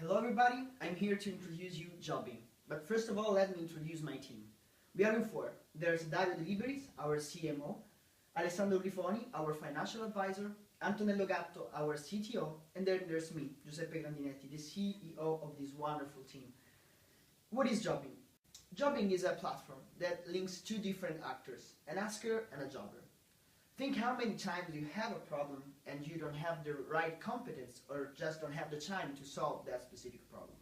Hello everybody, I'm here to introduce you Jobbing. But first of all, let me introduce my team. We are in four. There's Dario De Liberis, our CMO, Alessandro Grifoni, our financial advisor, Antonello Gatto, our CTO, and then there's me, Giuseppe Grandinetti, the CEO of this wonderful team. What is Jobbing? Jobbing is a platform that links two different actors, an asker and a jobber. Think how many times you have a problem and you don't have the right competence or just don't have the time to solve that specific problem.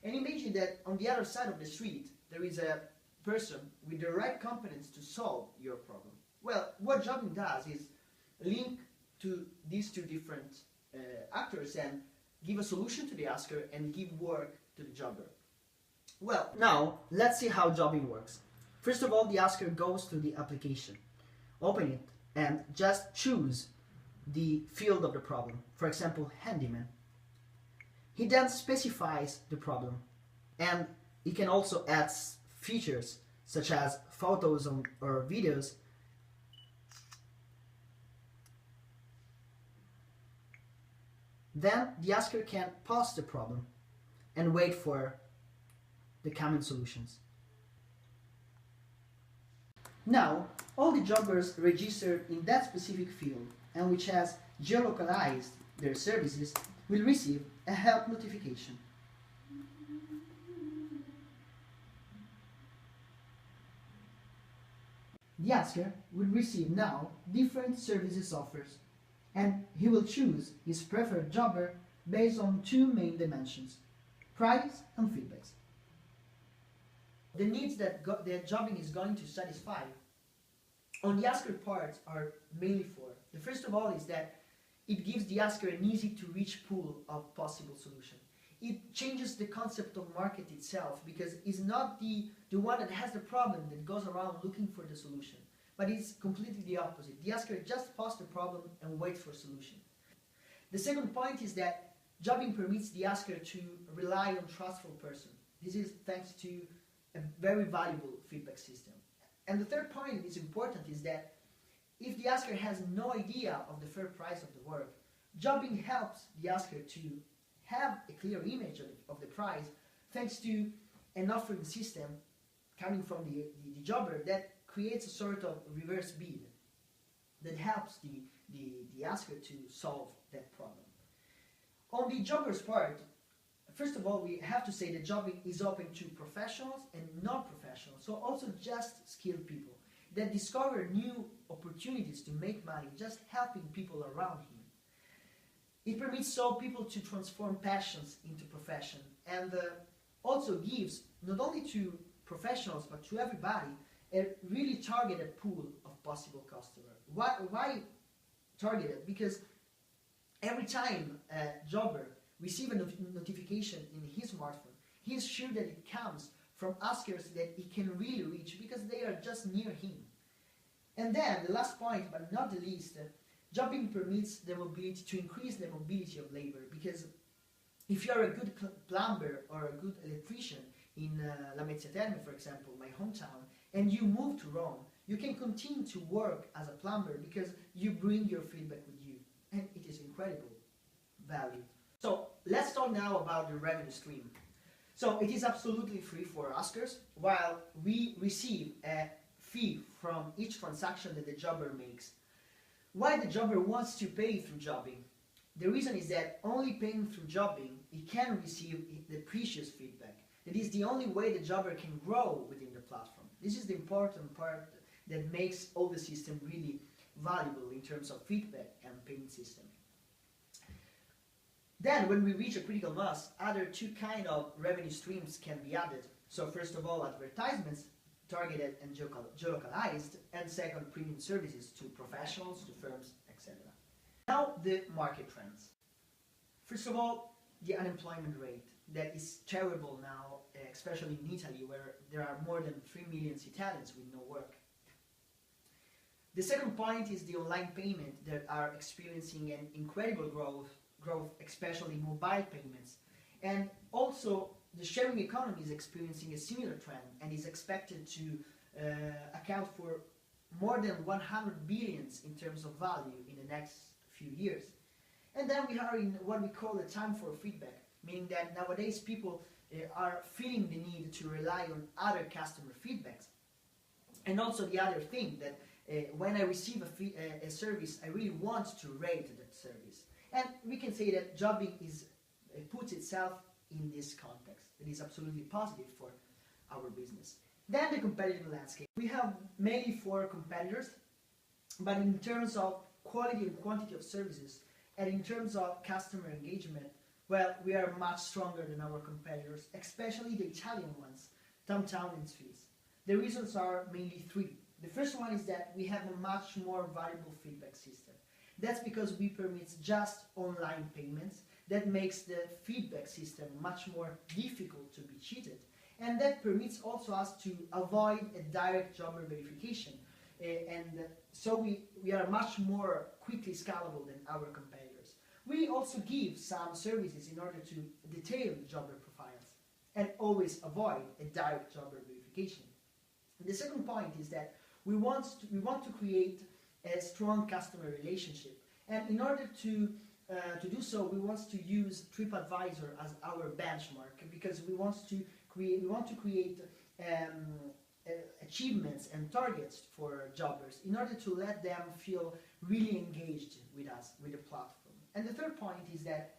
And imagine that on the other side of the street there is a person with the right competence to solve your problem. Well, what Jobbing does is link to these two different actors and give a solution to the asker and give work to the jobber. Well, now let's see how Jobbing works. First of all, the asker goes to the application, open it, and just choose the field of the problem, for example, handyman. He then specifies the problem, and he can also add features such as photos or videos. Then the asker can pause the problem and wait for the coming solutions. Now, all the jobbers registered in that specific field and which has geolocalized their services will receive a help notification. The asker will receive now different services offers, and he will choose his preferred jobber based on two main dimensions: price and feedbacks. The needs that the Jobbing is going to satisfy on the asker part are mainly four. The first of all is that it gives the asker an easy to reach pool of possible solutions. It changes the concept of market itself, because it's not the one that has the problem that goes around looking for the solution, but it's completely the opposite. The asker just pause the problem and wait for solution. The second point is that Jobbing permits the asker to rely on trustful person. This is thanks to a very valuable feedback system. And the third point is important is that if the asker has no idea of the fair price of the work, Jobbing helps the asker to have a clear image of the price thanks to an offering system coming from the jobber that creates a sort of reverse bid that helps the asker to solve that problem. On the jobber's part, first of all, we have to say that Jobbing is open to professionals and non-professionals, so also just skilled people that discover new opportunities to make money just helping people around him. It permits so people to transform passions into profession, and also gives not only to professionals but to everybody a really targeted pool of possible customers. Why targeted? Because every time a jobber receive a notification in his smartphone, he is sure that it comes from askers that he can really reach because they are just near him. And then the last point, but not the least, Jobbing permits the mobility to increase the mobility of labor, because if you are a good plumber or a good electrician in Lamezia Terme, for example, my hometown, and you move to Rome, you can continue to work as a plumber because you bring your feedback with you, and it is incredible value. So let's talk now about the revenue stream. So it is absolutely free for askers, while we receive a fee from each transaction that the jobber makes. Why the jobber wants to pay through Jobbing? The reason is that only paying through Jobbing, he can receive the precious feedback. That is the only way the jobber can grow within the platform. This is the important part that makes all the system really valuable in terms of feedback and payment system. Then, when we reach a critical mass, other two kind of revenue streams can be added. So first of all, advertisements, targeted and geolocalized, and second, premium services to professionals, to firms, etc. Now, the market trends. First of all, the unemployment rate that is terrible now, especially in Italy, where there are more than 3 million Italians with no work. The second point is the online payment that are experiencing an incredible growth, especially mobile payments. And also the sharing economy is experiencing a similar trend and is expected to account for more than 100 billions in terms of value in the next few years. And then we are in what we call the time for feedback. meaning that nowadays people are feeling the need to rely on other customer feedbacks. And also the other thing that when I receive a service, I really want to rate that service. And we can say that jobbing puts itself in this context. It is absolutely positive for our business. Then the competitive landscape. We have mainly 4 competitors, but in terms of quality and quantity of services, and in terms of customer engagement, well, we are much stronger than our competitors, especially the Italian ones, TomTom and Swiss. The reasons are mainly 3. The first one is that we have a much more valuable feedback system. That's because we permit just online payments. That makes the feedback system much more difficult to be cheated. And that permits also us to avoid a direct jobber verification. So we are much more quickly scalable than our competitors. We also give some services in order to detail jobber profiles and always avoid a direct jobber verification. The second point is that we want to create a strong customer relationship, and in order to do so, we want to use TripAdvisor as our benchmark, because we want to create achievements and targets for jobbers in order to let them feel really engaged with us, with the platform. And the third point is that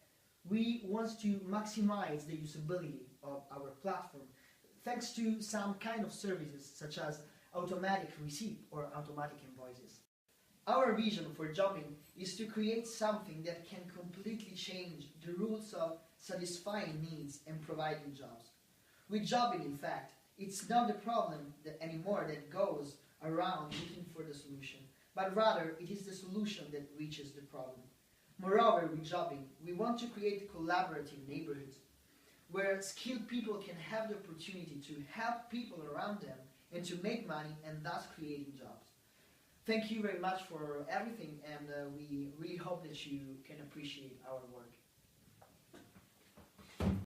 we want to maximize the usability of our platform thanks to some kind of services such as automatic receipt or automatic invoices. Our vision for jobbing is to create something that can completely change the rules of satisfying needs and providing jobs. With jobbing, in fact, it's not the problem anymore that goes around looking for the solution, but rather it is the solution that reaches the problem. Moreover, with jobbing, we want to create collaborative neighborhoods where skilled people can have the opportunity to help people around them and to make money and thus creating jobs. Thank you very much for everything, and we really hope that you can appreciate our work.